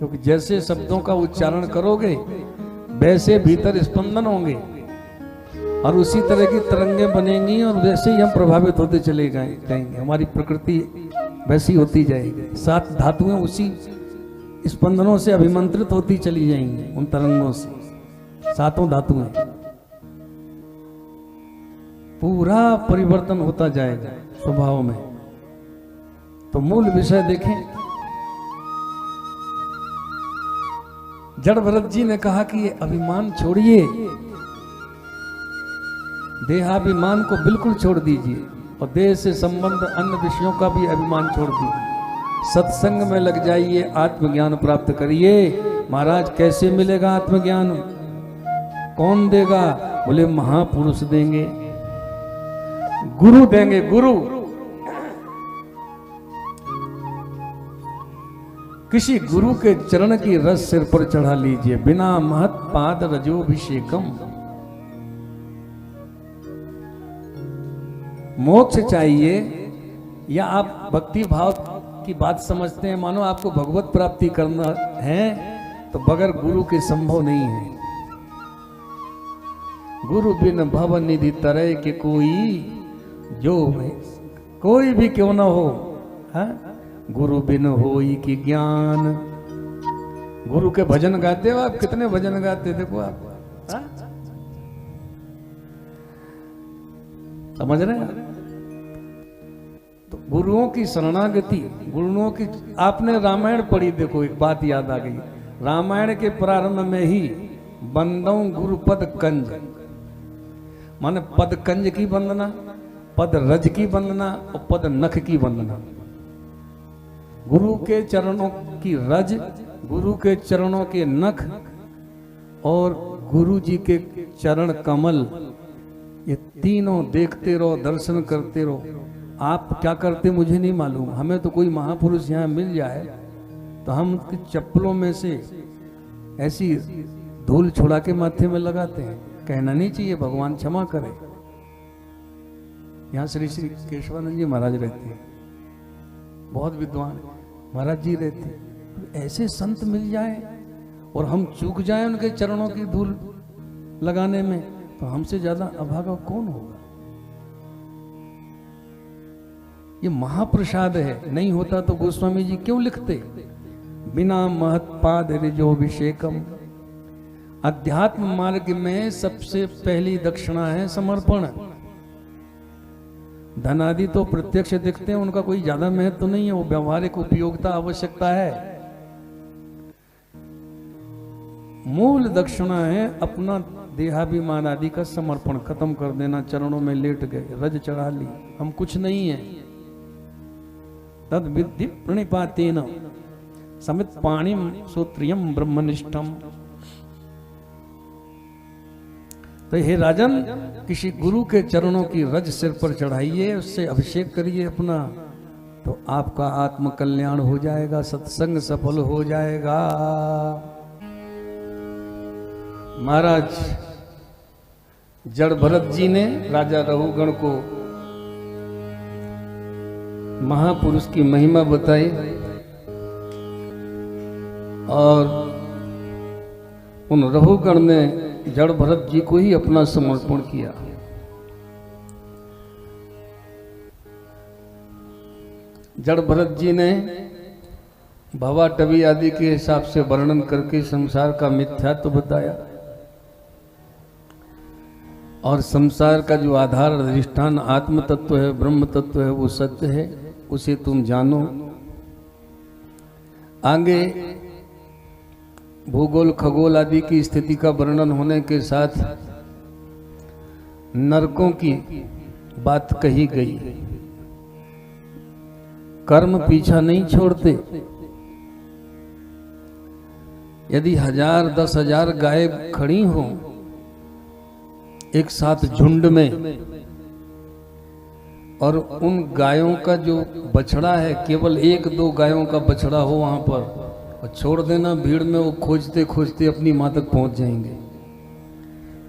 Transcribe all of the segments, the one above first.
क्योंकि जैसे शब्दों का उच्चारण करोगे वैसे भीतर स्पंदन होंगे और उसी तरह की तरंगें बनेंगी और वैसे ही हम प्रभावित होते चले जाएंगे। हमारी प्रकृति वैसी होती जाएगी। 7 धातुएं उसी स्पंदनों से अभिमंत्रित होती चली जाएंगी, उन तरंगों से। 7 धातुएं पूरा परिवर्तन होता जाएगा स्वभाव में। तो मूल विषय देखें, जड़ भरत जी ने कहा कि ये अभिमान छोड़िए, देहाभिमान को बिल्कुल छोड़ दीजिए और देह से संबंध अन्य विषयों का भी अभिमान छोड़ दीजिए। सत्संग में लग जाइए, आत्मज्ञान प्राप्त करिए। महाराज कैसे मिलेगा आत्मज्ञान? कौन देगा? बोले महापुरुष देंगे, गुरु देंगे। गुरु किसी गुरु के चरण की रस सिर पर चढ़ा लीजिए, बिना महत पाद रजोभिषेकम। मोक्ष चाहिए या आप भक्ति भाव की बात समझते हैं, मानो आपको भगवत प्राप्ति करना है, तो बगैर गुरु के संभव नहीं है। गुरु बिन भव निधि तरह के जो कोई भी क्यों ना हो, है? गुरु बिन होई की ज्ञान। गुरु के भजन गाते हो आप? कितने भजन गाते देखो आप, है? समझ रहे हैं? तो गुरुओं की शरणागति, गुरुओं की। आपने रामायण पढ़ी, देखो एक बात याद आ गई। रामायण के प्रारंभ में ही बंदों गुरुपद कंज, माने पद कंज की वंदना, पद रज की वंदना और पद नख की वंदना। गुरु के चरणों की रज, गुरु के चरणों के नख और गुरु जी के चरण कमल, ये तीनों देखते रहो, दर्शन करते रहो। आप क्या करते मुझे नहीं मालूम, हमें तो कोई महापुरुष यहाँ मिल जाए तो हम उसकी चप्पलों में से ऐसी धूल छुड़ा के माथे में लगाते हैं। कहना नहीं चाहिए, भगवान क्षमा करे। यहाँ श्री श्री केशवानंद जी महाराज रहते हैं, बहुत विद्वान महाराज जी रहते हैं। ऐसे संत मिल जाए और हम चूक जाए उनके चरणों की धूल लगाने में, तो हमसे ज्यादा अभागा कौन होगा? ये महाप्रसाद है। नहीं होता तो गोस्वामी जी क्यों लिखते? बिना महत्पाद ऋजोभिषेकम। अध्यात्म मार्ग में सबसे पहली दक्षिणा है समर्पण। धन आदि तो प्रत्यक्ष दिखते हैं, उनका कोई ज्यादा महत्व तो नहीं है, वो व्यवहारिक उपयोगिता आवश्यकता है। मूल दक्षिणा है अपना देहाभिमान आदि का समर्पण खत्म कर देना। चरणों में लेट गए, रज चढ़ा ली, हम कुछ नहीं है। तद विद्धि प्रणिपातेन समित पाणिम सूत्रियम ब्रह्मनिष्ठम। तो हे राजन, किसी गुरु के चरणों की रज सिर पर चढ़ाइए, उससे अभिषेक करिए अपना, तो आपका आत्म कल्याण हो जाएगा, सत्संग सफल हो जाएगा। महाराज जड़ भरत जी ने राजा रघुगण को महापुरुष की महिमा बताई और उन रघुगण ने जड़ भरत जी को ही अपना समर्पण किया। जड़ भरत जी ने भवाटवी आदि के हिसाब से वर्णन करके संसार का मिथ्यात्व बताया और संसार का जो आधार अधिष्ठान आत्म तत्व है, ब्रह्म तत्व है, वो सत्य है, उसे तुम जानो। आगे भूगोल खगोल आदि की स्थिति का वर्णन होने के साथ नरकों की बात कही गई। कर्म पीछा नहीं छोड़ते। यदि 1000 10,000 गाय खड़ी हो एक साथ झुंड में और उन गायों का जो बछड़ा है केवल 1-2 गायों का बछड़ा हो वहां पर, और छोड़ देना भीड़ में, वो खोजते खोजते अपनी मां तक पहुंच जाएंगे।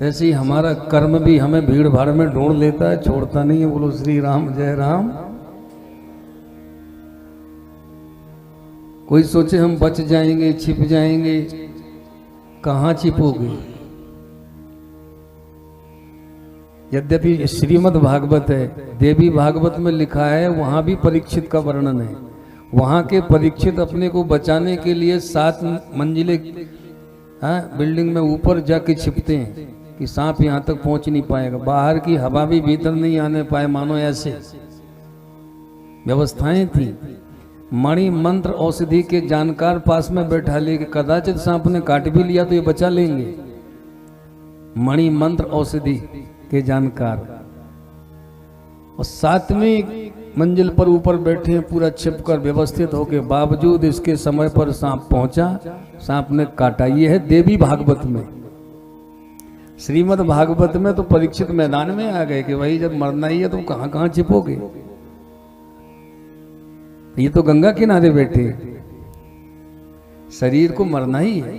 ऐसे ही हमारा कर्म भी हमें भीड़ भाड़ में ढूंढ लेता है, छोड़ता नहीं है। बोलो श्री राम जय राम। कोई सोचे हम बच जाएंगे, छिप जाएंगे, कहाँ छिपोगे। यद्यपि श्रीमद् भागवत है, देवी भागवत में लिखा है, वहां भी परीक्षित का वर्णन है। वहां के परीक्षित अपने को बचाने के लिए 7 मंजिले बिल्डिंग में ऊपर जाके छिपते हैं कि सांप यहां तक पहुंच नहीं पाएगा, बाहर की हवा भी भीतर नहीं आने पाए, मानो ऐसे व्यवस्थाएं थी। मणि मंत्र औषधि के जानकार पास में बैठा ले कि कदाचित सांप ने काट भी लिया तो ये बचा लेंगे। मणि मंत्र औषधि के जानकार, और 7वीं मंजिल पर ऊपर बैठे हैं पूरा छिपकर व्यवस्थित होके, बावजूद इसके समय पर सांप पहुंचा, सांप ने काटा। ये है देवी भागवत में। श्रीमद् भागवत में तो परीक्षित मैदान में आ गए कि भाई जब मरना ही है तो कहां कहां छिपोगे। ये तो गंगा किनारे बैठे, शरीर को मरना ही है।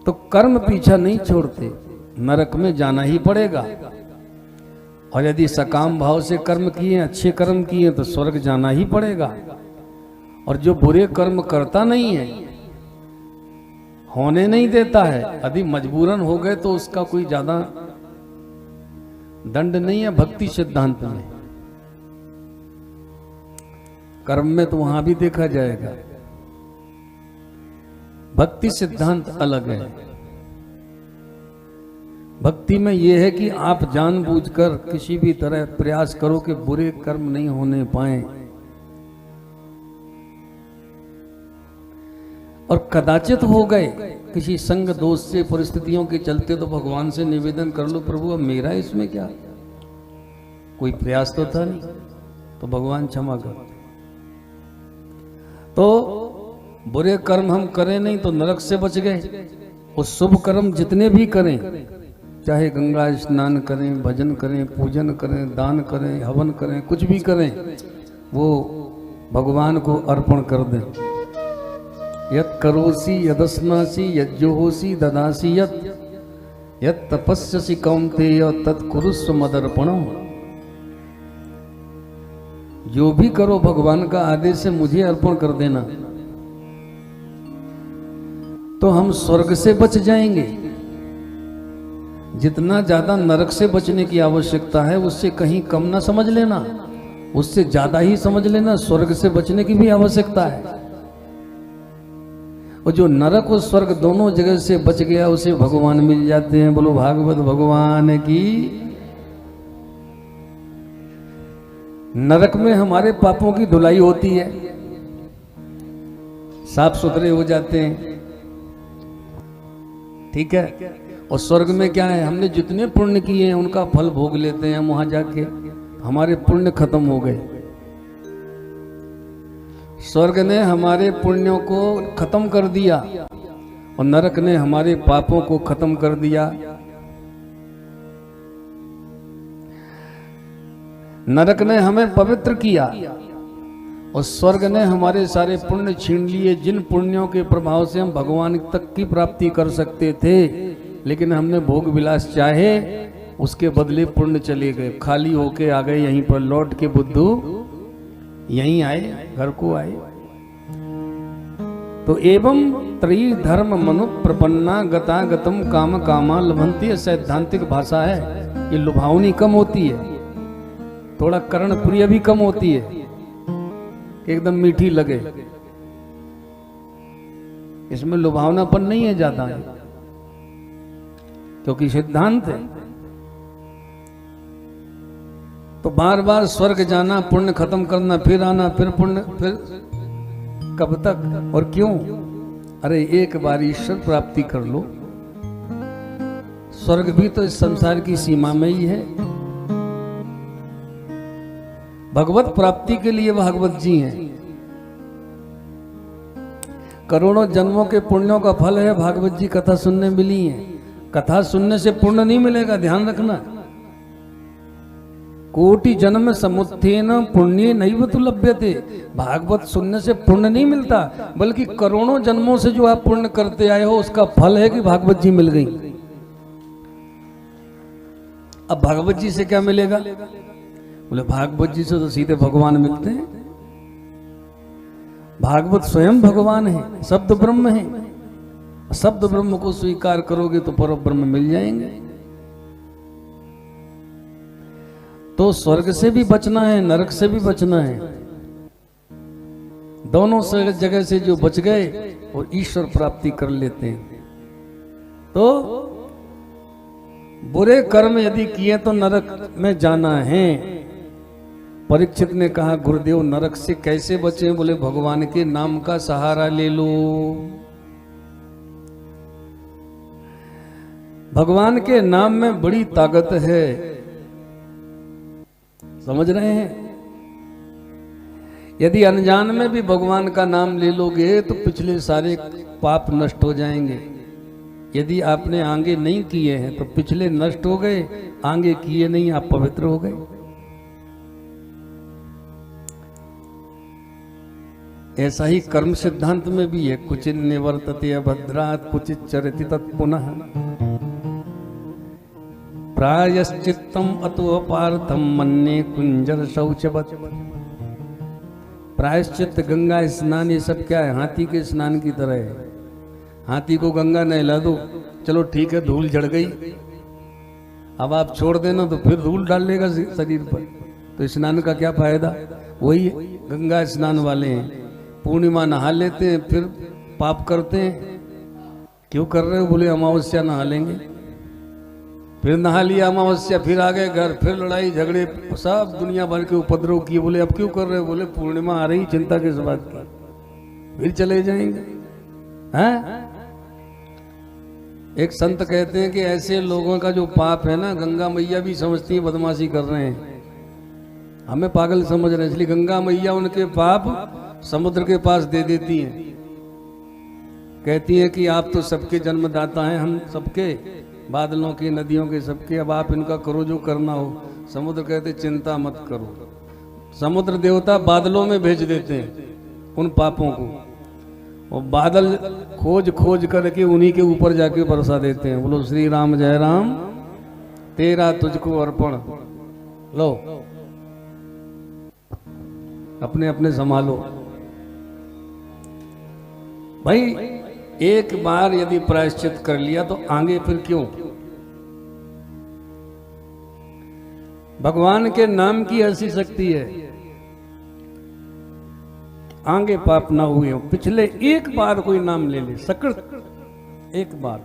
तो कर्म पीछा नहीं छोड़ते, नरक में जाना ही पड़ेगा। और यदि सकाम भाव से कर्म किए, अच्छे कर्म किए, तो स्वर्ग जाना ही पड़ेगा। और जो बुरे कर्म करता नहीं है, होने नहीं देता है, यदि मजबूरन हो गए तो उसका कोई ज्यादा दंड नहीं है भक्ति सिद्धांत में। कर्म में तो वहां भी देखा जाएगा, भक्ति सिद्धांत अलग है। भक्ति में यह है कि आप जानबूझकर किसी भी तरह प्रयास करो कि बुरे कर्म नहीं होने पाए, और कदाचित हो गए किसी संग दोष से, परिस्थितियों के चलते, तो भगवान से निवेदन कर लो, प्रभु अब मेरा इसमें क्या, कोई प्रयास तो था नहीं, तो भगवान क्षमा कर। तो बुरे कर्म हम करें नहीं तो नरक से बच गए। उस शुभ कर्म जितने भी करें, चाहे गंगा स्नान करें, भजन करें, पूजन करें, दान करें, हवन करें, कुछ भी करें, वो भगवान को अर्पण कर दें। यत् करोसि यदस्नासि यज्जोहोसि ददासि यत् तपस्यसि कौन्तेय तत्कुरुस्व मदर्पणम्। जो भी करो भगवान का आदेश है मुझे अर्पण कर देना, तो हम स्वर्ग से बच जाएंगे। जितना ज्यादा नरक से बचने की आवश्यकता है उससे कहीं कम ना समझ लेना, उससे ज्यादा ही समझ लेना स्वर्ग से बचने की भी आवश्यकता है। और जो नरक और स्वर्ग दोनों जगह से बच गया उसे भगवान मिल जाते हैं। बोलो भागवत भगवान की। नरक में हमारे पापों की धुलाई होती है, साफ सुथरे हो जाते हैं, ठीक है। और स्वर्ग में क्या है, हमने जितने पुण्य किए हैं उनका फल भोग लेते हैं हम वहां जाके, हमारे पुण्य खत्म हो गए। स्वर्ग ने हमारे पुण्यों को खत्म कर दिया और नरक ने हमारे पापों को खत्म कर दिया। नरक ने हमें पवित्र किया और स्वर्ग ने हमारे सारे पुण्य छीन लिए, जिन पुण्यों के प्रभाव से हम भगवान तक की प्राप्ति कर सकते थे, लेकिन हमने भोग विलास चाहे, उसके बदले पुण्य चले गए, खाली होके आ गए। यहीं पर लौट के बुद्धू यहीं आए, घर को आए। तो एवं त्रयी धर्म मनु प्रपन्ना गता गतम काम कामा लभंती, सैद्धांतिक भाषा है। ये लुभावनी कम होती है, थोड़ा कर्ण प्रिय भी कम होती है, एकदम मीठी लगे। इसमें लुभावनापन नहीं है ज्यादा, क्योंकि सिद्धांत है। तो बार बार स्वर्ग जाना, पुण्य खत्म करना, फिर आना, फिर पुण्य, फिर कब तक और क्यों? अरे एक बार ईश्वर प्राप्ति कर लो। स्वर्ग भी तो इस संसार की सीमा में ही है। भगवत प्राप्ति के लिए भागवत जी हैं। करोड़ों जन्मों के पुण्यों का फल है भागवत जी कथा सुनने मिली है। कथा सुनने से पुण्य नहीं मिलेगा, ध्यान रखना। कोटि जन्म समुत्थेन पुण्य नैव तु लभ्यते। भागवत सुनने से पुण्य नहीं मिलता, बल्कि करोड़ों जन्मों से जो आप पुण्य करते आए हो उसका फल है कि भागवत जी मिल गई। अब भागवत जी से क्या मिलेगा? बोले भागवत जी से तो सीधे भगवान मिलते हैं। भागवत स्वयं भगवान है, शब्द ब्रह्म है। शब्द ब्रह्म को स्वीकार करोगे तो पर ब्रह्म मिल जाएंगे। तो स्वर्ग से भी बचना है, नरक से भी बचना है। दोनों जगह से जो बच गए और ईश्वर प्राप्ति कर लेते हैं। तो बुरे कर्म यदि किए तो नरक में जाना है। परीक्षित ने कहा गुरुदेव नरक से कैसे बचे? बोले भगवान के नाम का सहारा ले लो। भगवान के नाम में बड़ी ताकत है, समझ रहे हैं? यदि अनजान में भी भगवान का नाम ले लोगे तो पिछले सारे पाप नष्ट हो जाएंगे। यदि आपने आगे नहीं किए हैं तो पिछले नष्ट हो गए, आगे किए नहीं आप पवित्र हो गए। ऐसा ही कर्म सिद्धांत में भी है, कुछ निवर्तते अभद्रात् कुछ चरति तत्पुनः प्रायश्चित्तम अतो पार्थम मन्ये कुंजर शौचवत्। प्रायश्चित गंगा स्नान ये सब क्या है? हाथी के स्नान की तरह है। हाथी को गंगा नहला दो, चलो ठीक है धूल झड़ गई, अब आप छोड़ देना तो फिर धूल डाल लेगा शरीर पर, तो स्नान का क्या फायदा? वही गंगा स्नान वाले हैं, पूर्णिमा नहा लेते हैं फिर पाप करते हैं। क्यों कर रहे हो? बोले अमावस्या नहा लेंगे, फिर नहा लिया अमावस्या, फिर आ गए घर, फिर लड़ाई झगड़े, सब दुनिया भर के उपद्रव किए। बोले अब क्यों कर रहे हो? बोले पूर्णिमा आ रही, चिंता किस बात की, फिर चले जाएंगे। हैं? एक संत कहते हैं कि ऐसे लोगों का जो पाप है ना, गंगा मैया भी समझती है बदमाशी कर रहे हैं, हमें पागल समझ रहे हैं, इसलिए गंगा मैया उनके पाप समुद्र के पास दे देती हैं। कहती है कि आप तो सबके जन्मदाता हैं, हम सबके, बादलों के, नदियों के, सबके, अब आप इनका करो जो करना हो। समुद्र कहते चिंता मत करो। समुद्र देवता बादलों में भेज देते हैं उन पापों को, और बादल खोज खोज करके उन्हीं के ऊपर जाके बरसा देते हैं। बोलो श्री राम जय राम, तेरा तुझको अर्पण। लो अपने अपने संभालो भाई। एक बार यदि प्रायश्चित कर लिया तो आगे फिर क्यों? भगवान के नाम की ऐसी शक्ति है, आगे पाप ना हुए हो। पिछले एक बार कोई नाम ले ले, सकृत एक बार,